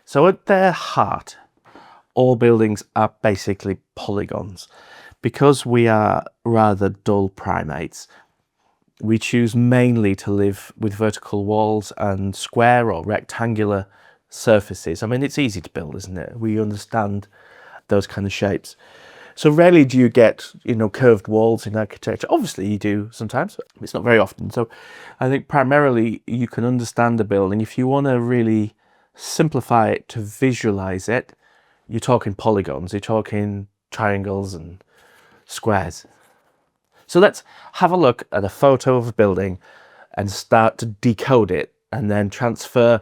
So at their heart, all buildings are basically polygons. Because we are rather dull primates, we choose mainly to live with vertical walls and square or rectangular surfaces. I mean, it's easy to build, isn't it? We understand those kind of shapes. So rarely do you get, curved walls in architecture. Obviously you do sometimes, but it's not very often. So I think primarily you can understand a building. If you want to really simplify it to visualize it, you're talking polygons, you're talking triangles and squares. So let's have a look at a photo of a building and start to decode it, and then transfer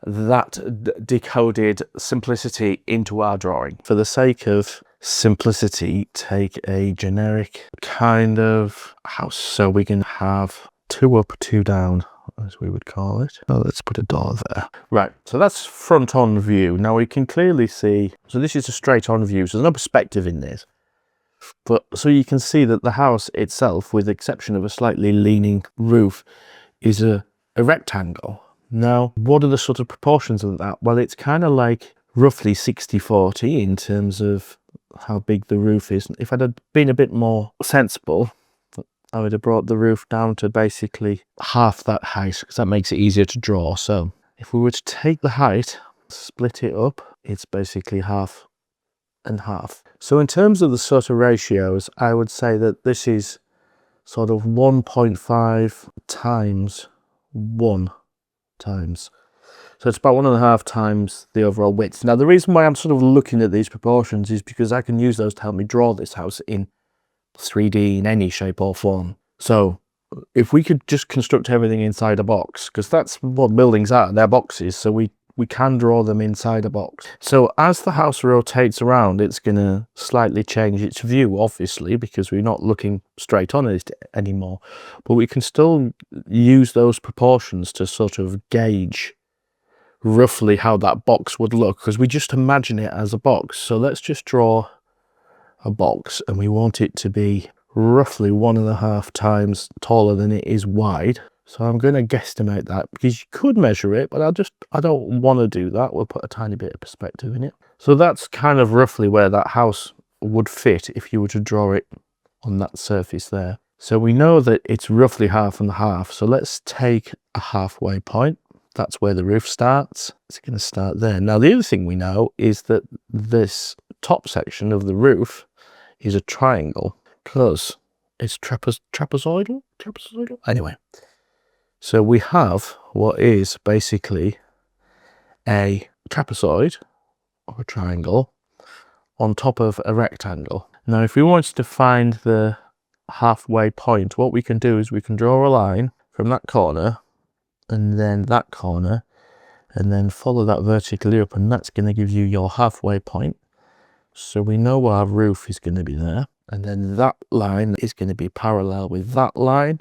that decoded simplicity into our drawing. For the sake of simplicity, take a generic kind of house. So we can have 2 up, 2 down, as we would call it. Oh, let's put a door there. Right, so that's front on view. Now we can clearly see, so this is a straight on view, so there's no perspective in this. But so you can see that the house itself, with the exception of a slightly leaning roof, is a rectangle. Now, what are the sort of proportions of that? Well, it's kind of like roughly 60-40 in terms of how big the roof is. If I'd have been a bit more sensible, I would have brought the roof down to basically half that height, because that makes it easier to draw. So if we were to take the height, split it up, it's basically half and half. So in terms of the sort of ratios, I would say that this is sort of 1.5 times 1 times. So it's about 1.5 times the overall width. Now the reason why I'm sort of looking at these proportions is because I can use those to help me draw this house in 3D in any shape or form. So if we could just construct everything inside a box, because that's what buildings are, they're boxes, so we can draw them inside a box. So as the house rotates around, it's going to slightly change its view, obviously, because we're not looking straight on it anymore. But we can still use those proportions to sort of gauge roughly how that box would look, because we just imagine it as a box. So let's just draw a box, and we want it to be roughly 1.5 times taller than it is wide. So I'm going to guesstimate that, because you could measure it, but I don't want to do that. We'll put a tiny bit of perspective in it. So that's kind of roughly where that house would fit if you were to draw it on that surface there. So we know that it's roughly half and half. So let's take a halfway point. That's where the roof starts. It's going to start there. Now the other thing we know is that this top section of the roof is a triangle, plus it's trapezoidal? Anyway. So we have what is basically a trapezoid, or a triangle, on top of a rectangle. Now if we wanted to find the halfway point, what we can do is we can draw a line from that corner, and then that corner, and then follow that vertically up, and that's going to give you your halfway point. So we know our roof is going to be there. And then that line is going to be parallel with that line.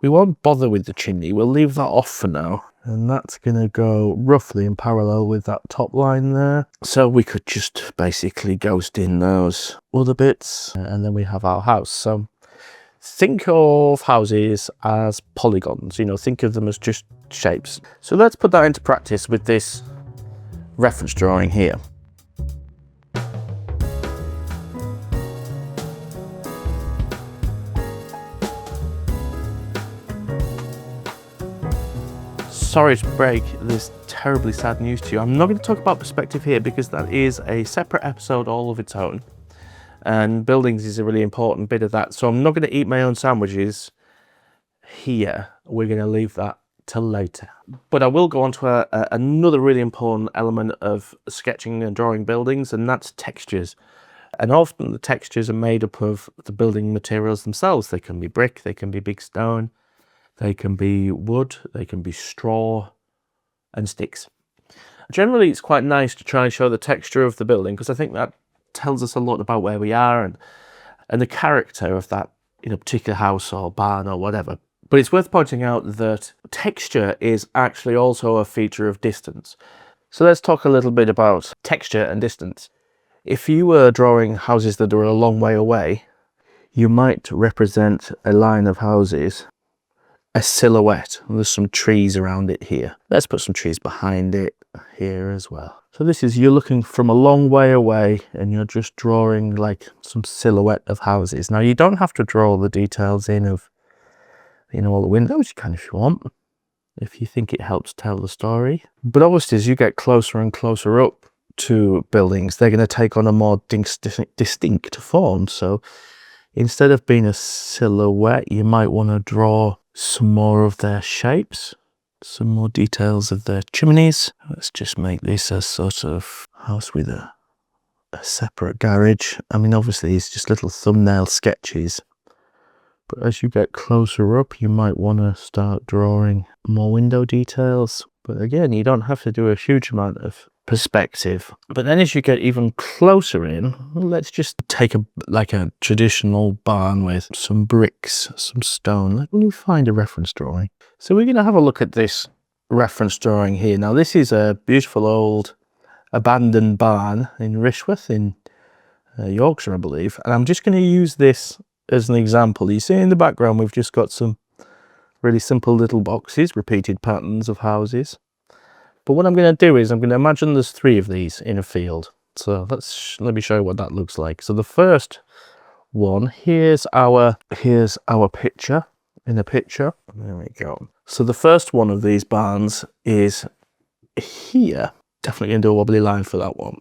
We won't bother with the chimney, we'll leave that off for now. And that's going to go roughly in parallel with that top line there. So we could just basically ghost in those other bits, and then we have our house. So think of houses as polygons, think of them as just shapes. So let's put that into practice with this reference drawing here. Sorry to break this terribly sad news to you. I'm not going to talk about perspective here, because that is a separate episode all of its own. And buildings is a really important bit of that. So I'm not going to eat my own sandwiches here. We're going to leave that till later. But I will go on to another really important element of sketching and drawing buildings, and that's textures. And often the textures are made up of the building materials themselves. They can be brick, they can be big stone, they can be wood, they can be straw and sticks. Generally, it's quite nice to try and show the texture of the building, because I think that tells us a lot about where we are and the character of that particular house or barn or whatever. But it's worth pointing out that texture is actually also a feature of distance. So let's talk a little bit about texture and distance. If you were drawing houses that are a long way away, you might represent a line of houses a silhouette. There's some trees around it here. Let's put some trees behind it here as well. So this is, you're looking from a long way away and you're just drawing like some silhouette of houses. Now you don't have to draw all the details in of, you know, all the windows. You can if you want, if you think it helps tell the story. But obviously as you get closer and closer up to buildings, they're going to take on a more distinct form. So instead of being a silhouette, you might want to draw some more of their shapes, some more details of their chimneys. Let's just make this a sort of house with a separate garage. I mean, obviously it's just little thumbnail sketches, but as you get closer up, you might want to start drawing more window details. But again, you don't have to do a huge amount of perspective. But then as you get even closer in, let's just take like a traditional barn with some bricks, some stone. Let me find a reference drawing. So we're going to have a look at this reference drawing here. Now this is a beautiful old abandoned barn in Rishworth in Yorkshire, I believe. And I'm just going to use this as an example. You see in the background, we've just got some really simple little boxes, repeated patterns of houses. But what I'm going to do is I'm going to imagine there's 3 of these in a field. So let me show you what that looks like. So the first one, here's our picture in a picture. There we go. So the first one of these barns is here. Definitely going to do a wobbly line for that one.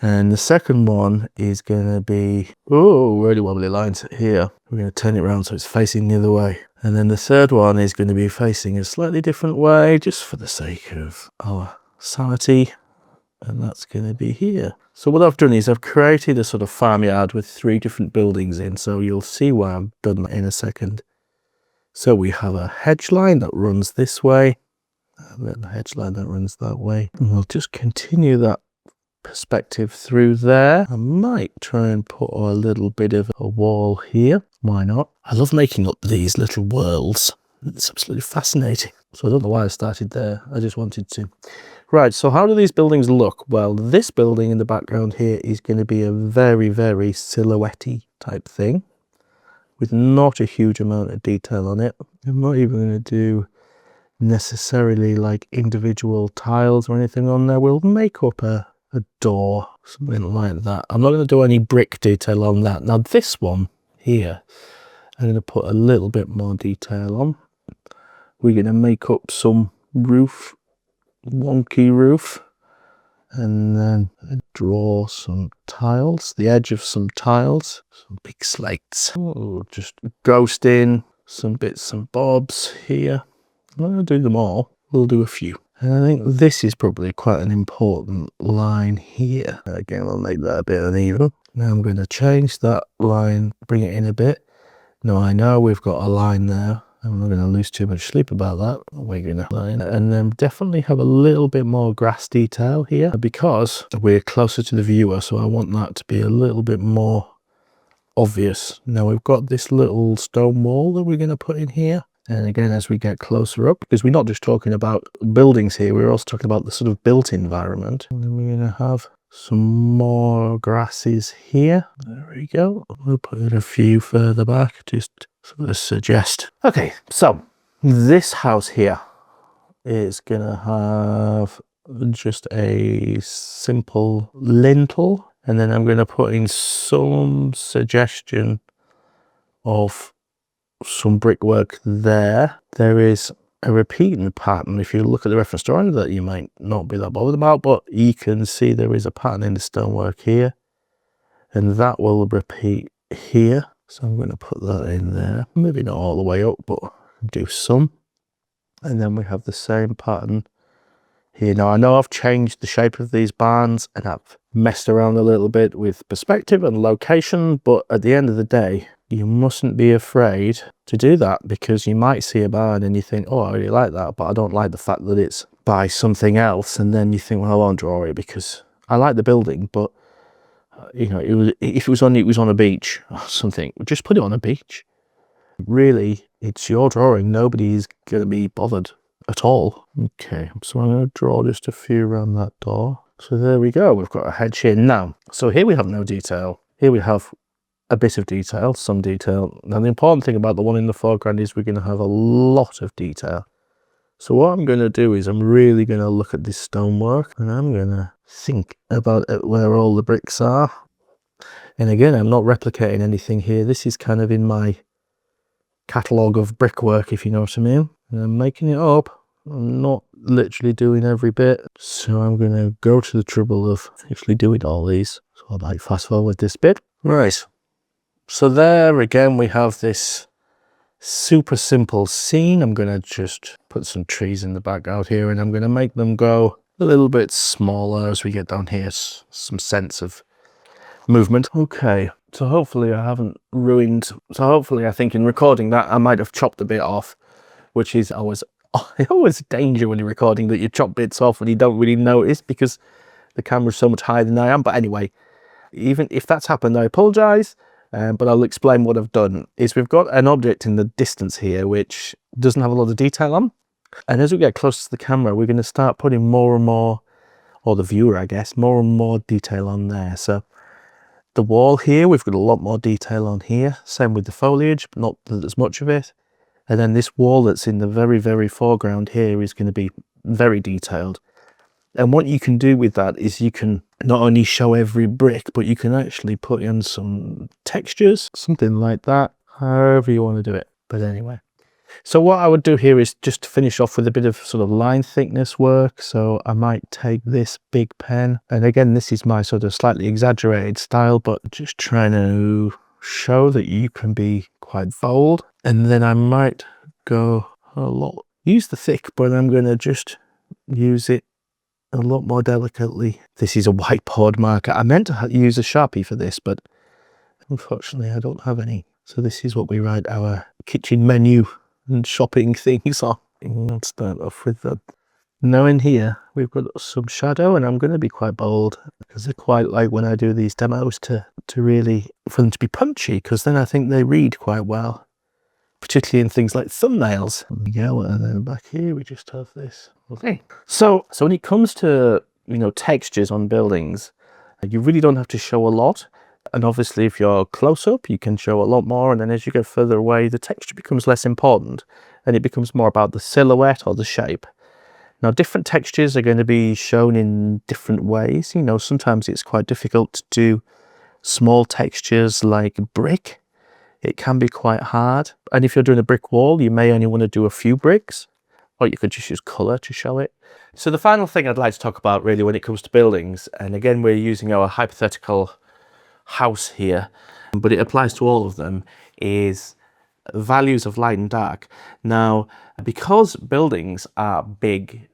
And the second one is going to be, oh, really wobbly lines here. We're going to turn it around so it's facing the other way. And then the third one is going to be facing a slightly different way, just for the sake of our sanity. And that's going to be here. So what I've done is I've created a sort of farmyard with 3 different buildings in. So you'll see why I've done that in a second. So we have a hedge line that runs this way, and then a hedge line that runs that way. And we'll just continue that perspective through there. I might try and put a little bit of a wall here. Why not? I love making up these little worlds. It's absolutely fascinating. So I don't know why I started there. I just wanted to. Right, so how do these buildings look? Well, this building in the background here is going to be a very, very silhouette-y type thing with not a huge amount of detail on it. I'm not even going to do necessarily like individual tiles or anything on there. We'll make up a door, something like that. I'm not going to do any brick detail on that. Now this one here, I'm going to put a little bit more detail on. We're going to make up some roof, wonky roof, and then draw some tiles, the edge of some tiles, some big slates. Oh, just ghost in some bits and bobs here. I'm not going to do them all. We'll do a few. And I think this is probably quite an important line here. Again, I'll make that a bit uneven. Now I'm going to change that line, bring it in a bit. Now I know we've got a line there. I'm not going to lose too much sleep about that. We're going to line, and then definitely have a little bit more grass detail here because we're closer to the viewer. So I want that to be a little bit more obvious. Now we've got this little stone wall that we're going to put in here. And again, as we get closer up, because we're not just talking about buildings here, we're also talking about the sort of built environment. And then we're going to have some more grasses here. There we go. We'll put in a few further back, just sort of suggest. Okay, so this house here is going to have just a simple lintel. And then I'm going to put in some suggestion of some brickwork there. There is a repeating pattern. If you look at the reference drawing, that you might not be that bothered about, but you can see there is a pattern in the stonework here, and that will repeat here. So I'm going to put that in there. Maybe not all the way up, but do some. And then we have the same pattern here. Now I know I've changed the shape of these barns and I've messed around a little bit with perspective and location, but at the end of the day, you mustn't be afraid to do that, because you might see a barn and you think, oh, I really like that, but I don't like the fact that it's by something else. And then you think, well, I won't draw it because I like the building, but you know, if it was on a beach or something, just put it on a beach. Really, it's your drawing. Nobody's going to be bothered at all. Okay, so I'm going to draw just a few around that door. So there we go. We've got a hedge here now. So here we have no detail. Here we have a bit of detail, some detail. Now the important thing about the one in the foreground is we're going to have a lot of detail. So what I'm going to do is I'm really going to look at this stonework, and I'm going to think about where all the bricks are. And again, I'm not replicating anything here. This is kind of in my catalogue of brickwork, if you know what I mean. And I'm making it up. I'm not literally doing every bit. So I'm going to go to the trouble of actually doing all these. So I might fast forward this bit. Right. So there again, we have this super simple scene. I'm going to just put some trees in the back out here, and I'm going to make them go a little bit smaller as we get down here. Some sense of movement. Okay, so hopefully I haven't ruined, so hopefully I think in recording that I might have chopped a bit off, which is always a danger when you're recording, that you chop bits off and you don't really notice because the camera's so much higher than I am. But anyway, even if that's happened, I apologize. But I'll explain what I've done. Is we've got an object in the distance here which doesn't have a lot of detail on, and as we get closer to the camera, we're going to start putting more and more, or the viewer I guess, more and more detail on there. So the wall here, we've got a lot more detail on here, same with the foliage, but not as much of it. And then this wall that's in the very, very foreground here is going to be very detailed. And what you can do with that is you can not only show every brick, but you can actually put in some textures, something like that, however you want to do it. But anyway, so what I would do here is just to finish off with a bit of sort of line thickness work. So I might take this big pen, and again, this is my sort of slightly exaggerated style, but just trying to show that you can be quite bold. And then I might go a lot, use the thick, but I'm going to just use it a lot more delicately. This is a whiteboard marker. I meant to use a Sharpie for this, but unfortunately I don't have any. So this is what we write our kitchen menu and shopping things on. Let's start off with that. Now in here we've got some shadow, and I'm going to be quite bold because I quite like when I do these demos to really, for them to be punchy, because then I think they read quite well, particularly in things like thumbnails. There we go. And then back here we just have this. Okay. So when it comes to, you know, textures on buildings, you really don't have to show a lot. And obviously if you're close up, you can show a lot more. And then as you get further away, the texture becomes less important and it becomes more about the silhouette or the shape. Now, different textures are going to be shown in different ways. You know, sometimes it's quite difficult to do small textures like brick. It can be quite hard. And if you're doing a brick wall, you may only want to do a few bricks, or you could just use colour to show it. So the final thing I'd like to talk about really when it comes to buildings, and again, we're using our hypothetical house here, but it applies to all of them, is values of light and dark. Now, because buildings are big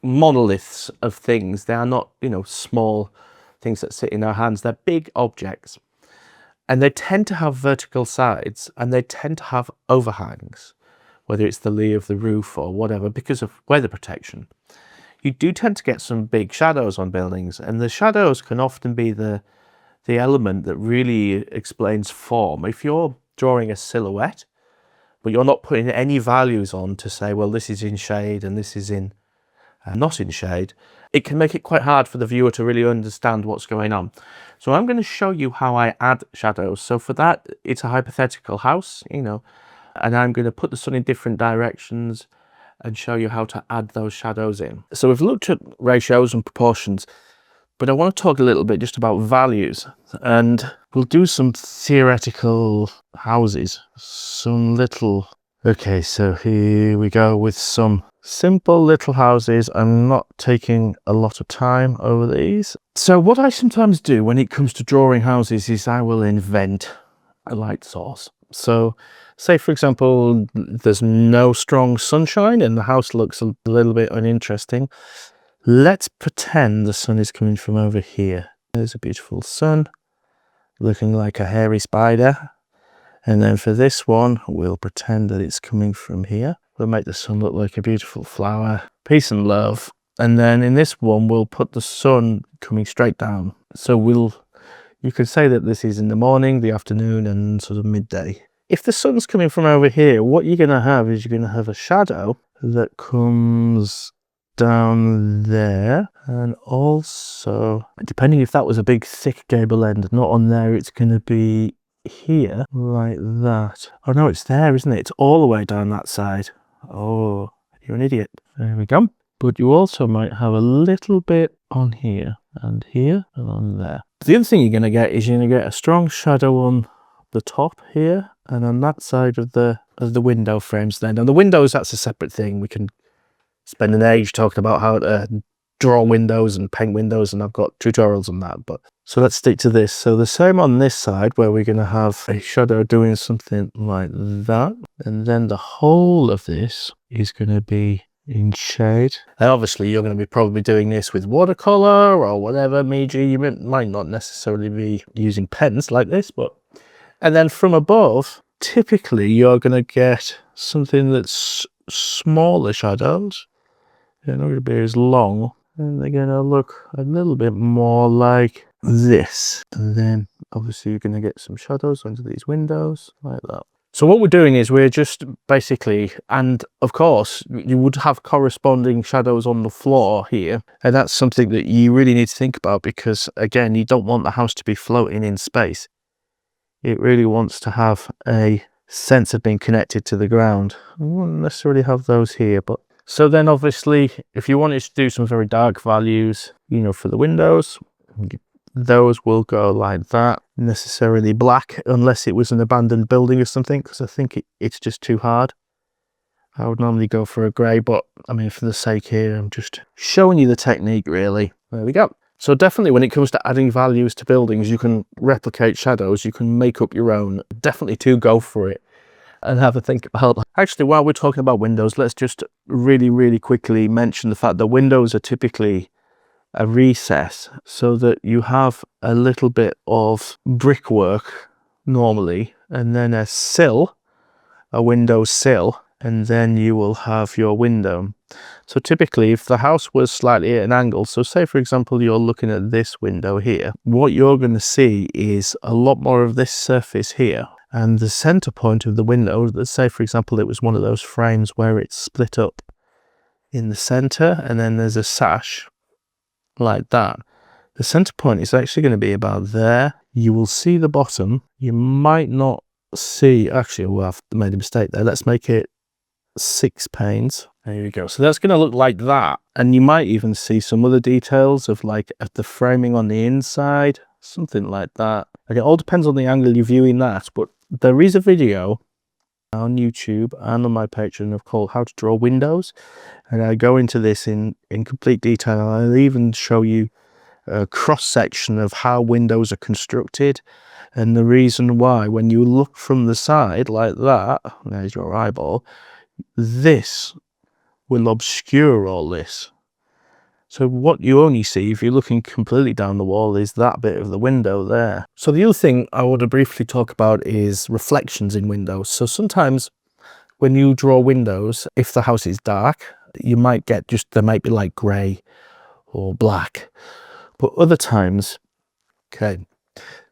monoliths of things, they are not, you know, small things that sit in our hands, they're big objects. And they tend to have vertical sides, and they tend to have overhangs, whether it's the lee of the roof or whatever, because of weather protection. You do tend to get some big shadows on buildings, and the shadows can often be the element that really explains form. If you're drawing a silhouette, but you're not putting any values on to say, well, this is in shade and this is in not in shade, it can make it quite hard for the viewer to really understand what's going on. So I'm going to show you how I add shadows. So for that, it's a hypothetical house, you know, and I'm going to put the sun in different directions and show you how to add those shadows in. So we've looked at ratios and proportions, but I want to talk a little bit just about values, and we'll do some theoretical houses, some little... Okay, so here we go with some simple little houses. I'm not taking a lot of time over these. So what I sometimes do when it comes to drawing houses is I will invent a light source. So say, for example, there's no strong sunshine and the house looks a little bit uninteresting. Let's pretend the sun is coming from over here. There's a beautiful sun looking like a hairy spider. And then for this one, we'll pretend that it's coming from here. We'll make the sun look like a beautiful flower. Peace and love. And then in this one, we'll put the sun coming straight down. So you could say that this is in the morning, the afternoon, and sort of midday. If the sun's coming from over here, what you're going to have is you're going to have a shadow that comes down there. And also, depending if that was a big thick gable end, not on there, it's going to be here like that. Oh no, it's there, isn't it? It's all the way down that side. Oh, you're an idiot. There we go. But you also might have a little bit on here and on there. The other thing you're going to get is you're going to get a strong shadow on the top here and on that side of the window frames there. Now the windows, that's a separate thing. We can spend an age talking about how to draw windows and paint windows, and I've got tutorials on that, but so let's stick to this. So the same on this side, where we're going to have a shadow doing something like that, and then the whole of this is going to be in shade. And obviously you're going to be probably doing this with watercolor or whatever media. You might not necessarily be using pens like this, but and then from above, typically you're going to get something that's smaller shadows. They're not going to be as long, and they're going to look a little bit more like this. And then obviously you're going to get some shadows under these windows like that. So what we're doing is we're just basically, and of course you would have corresponding shadows on the floor here, and that's something that you really need to think about, because again, you don't want the house to be floating in space. It really wants to have a sense of being connected to the ground. I wouldn't necessarily have those here, but so then obviously if you wanted to do some very dark values, you know, for the windows, those will go like that. Necessarily black unless it was an abandoned building or something, because I think it's just too hard. I would normally go for a grey, but I mean, for the sake here, I'm just showing you the technique really. There we go. So definitely when it comes to adding values to buildings, you can replicate shadows, you can make up your own. Definitely to go for it and have a think about. Actually, while we're talking about windows, let's just really quickly mention the fact that windows are typically a recess, so that you have a little bit of brickwork normally, and then a sill, a window sill, and then you will have your window. So typically if the house was slightly at an angle, so say for example you're looking at this window here, what you're going to see is a lot more of this surface here, and the center point of the window, let's say for example it was one of those frames where it's split up in the center and then there's a sash like that. The center point is actually going to be about there. You will see the bottom. You might not see, actually, well, I've made a mistake there. Let's make it 6 panes. There you go. So that's going to look like that. And you might even see some other details of like at the framing on the inside, something like that. And it all depends on the angle you're viewing that, but there is a video on YouTube and on my Patreon called How to Draw Windows, and I go into this in complete detail. I'll even show you a cross-section of how windows are constructed and the reason why when you look from the side like that, there's your eyeball, this will obscure all this. So what you only see if you're looking completely down the wall is that bit of the window there. So the other thing I want to briefly talk about is reflections in windows. So sometimes when you draw windows, if the house is dark, you might get just, there might be like grey or black. But other times, okay,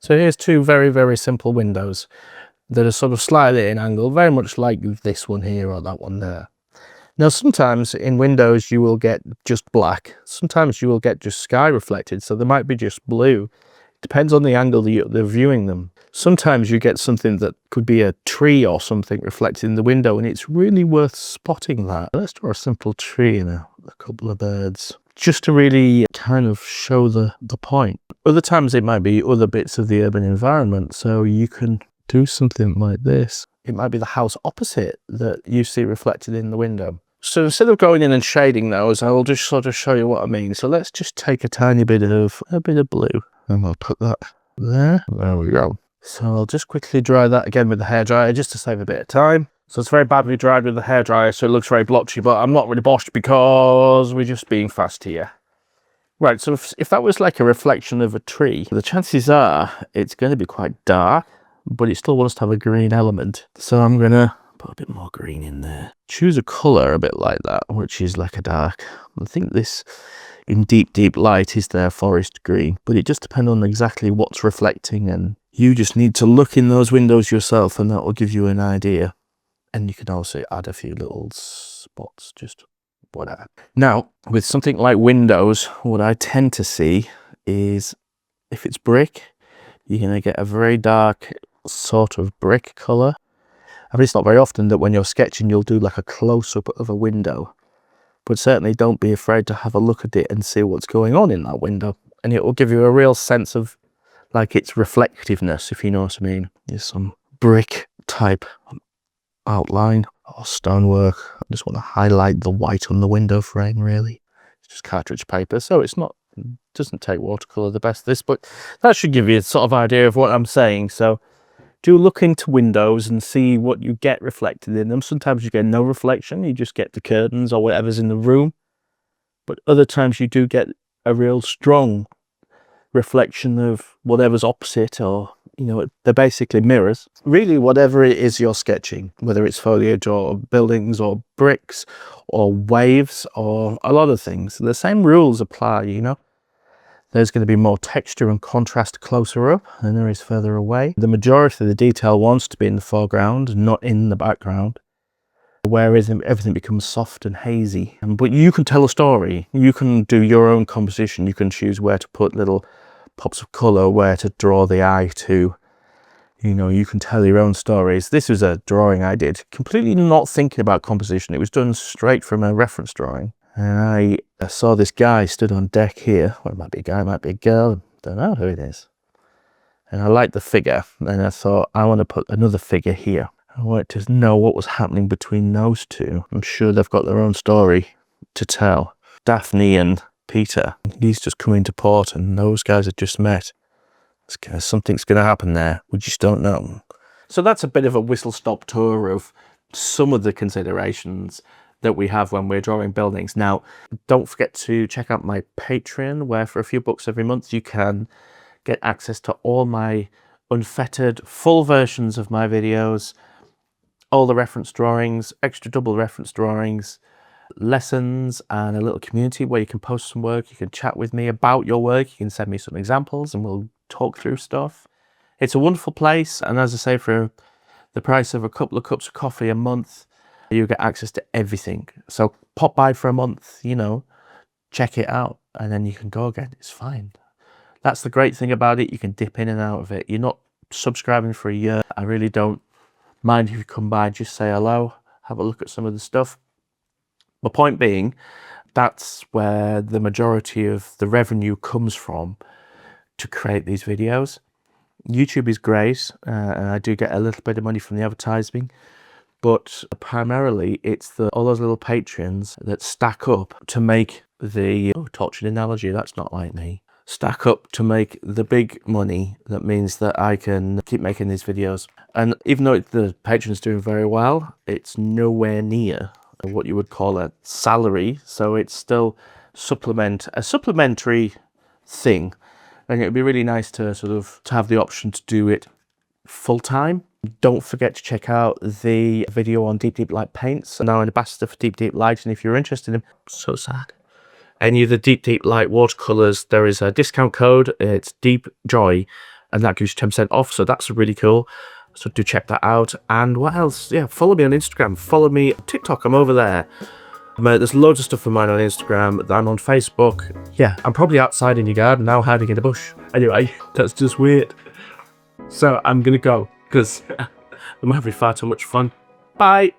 so here's two very simple windows that are sort of slightly at an angle, very much like this one here or that one there. Now, sometimes in windows you will get just black. Sometimes you will get just sky reflected, so there might be just blue. Depends on the angle that they're viewing them. Sometimes you get something that could be a tree or something reflected in the window, and it's really worth spotting that. Let's draw a simple tree and a couple of birds, just to really kind of show the point. Other times it might be other bits of the urban environment, so you can do something like this. It might be the house opposite that you see reflected in the window. So instead of going in and shading those, I'll just sort of show you what I mean. So let's just take a tiny bit of blue, and we'll put that there. There we go. So I'll just quickly dry that again with the hairdryer just to save a bit of time. So it's very badly dried with the hairdryer, so it looks very blotchy, but I'm not really boshed because we're just being fast here. Right, so if that was like a reflection of a tree, the chances are it's going to be quite dark, but it still wants to have a green element. So I'm going to put a bit more green in there. Choose a colour a bit like that, which is like a dark. I think this in deep light is their forest green, but it just depends on exactly what's reflecting, and you just need to look in those windows yourself and that will give you an idea. And you can also add a few little spots, just whatever. Now, with something like windows, what I tend to see is if it's brick, you're going to get a very dark sort of brick colour. I mean, it's not very often that when you're sketching you'll do like a close-up of a window, but certainly don't be afraid to have a look at it and see what's going on in that window, and it will give you a real sense of like its reflectiveness, if you know what I mean. Here's some brick type outline or stonework. I just want to highlight the white on the window frame, really. It's just cartridge paper, so it's not, doesn't take watercolor the best this, but that should give you a sort of idea of what I'm saying. So do look into windows and see what you get reflected in them. Sometimes you get no reflection, you just get the curtains or whatever's in the room, but other times you do get a real strong reflection of whatever's opposite, or you know, they're basically mirrors. Really, whatever it is you're sketching, whether it's foliage or buildings or bricks or waves or a lot of things, the same rules apply, you know. There's going to be more texture and contrast closer up than there is further away. The majority of the detail wants to be in the foreground, not in the background, whereas everything becomes soft and hazy. But you can tell a story. You can do your own composition. You can choose where to put little pops of colour, where to draw the eye to. You know, you can tell your own stories. This was a drawing I did, completely not thinking about composition. It was done straight from a reference drawing. And I saw this guy stood on deck here. Well, it might be a guy, it might be a girl. Don't know who it is. And I liked the figure. And I thought, I want to put another figure here. I wanted to know what was happening between those two. I'm sure they've got their own story to tell. Daphne and Peter, he's just coming to port and those guys have just met. Something's going to happen there. We just don't know. So that's a bit of a whistle-stop tour of some of the considerations that we have when we're drawing buildings. Now, don't forget to check out my Patreon, where for a few bucks every month you can get access to all my unfettered full versions of my videos, all the reference drawings, extra double reference drawings, lessons, and a little community where you can post some work, you can chat with me about your work, you can send me some examples and we'll talk through stuff. It's a wonderful place, and as I say, for the price of a couple of cups of coffee a month, you get access to everything. So pop by for a month, you know, check it out, and then you can go again. It's fine. That's the great thing about it. You can dip in and out of it. You're not subscribing for a year. I really don't mind if you come by, just say hello, have a look at some of the stuff. My point being, that's where the majority of the revenue comes from to create these videos. YouTube is great, and I do get a little bit of money from the advertising, but primarily it's all those little Patreons that stack up to make the tortured analogy, that's not like me, stack up to make the big money that means that I can keep making these videos. And even though the Patreon's doing very well, it's nowhere near what you would call a salary, so it's still a supplementary thing, and it would be really nice to to have the option to do it full-time. Don't forget to check out the video on Deep Light paints. I'm now an ambassador for Deep Light, and if you're interested in, so sad, any of the Deep Light watercolors, there is a discount code. It's Deep Joy, and that gives you 10% off, so that's really cool. So do check that out. And what else? Yeah, follow me on Instagram, follow me on TikTok, I'm over there. There's loads of stuff of mine on Instagram. I'm on Facebook. Yeah, I'm probably outside in your garden now, hiding in a bush. Anyway, that's just weird. So I'm gonna go, because I'm having far too much fun. Bye.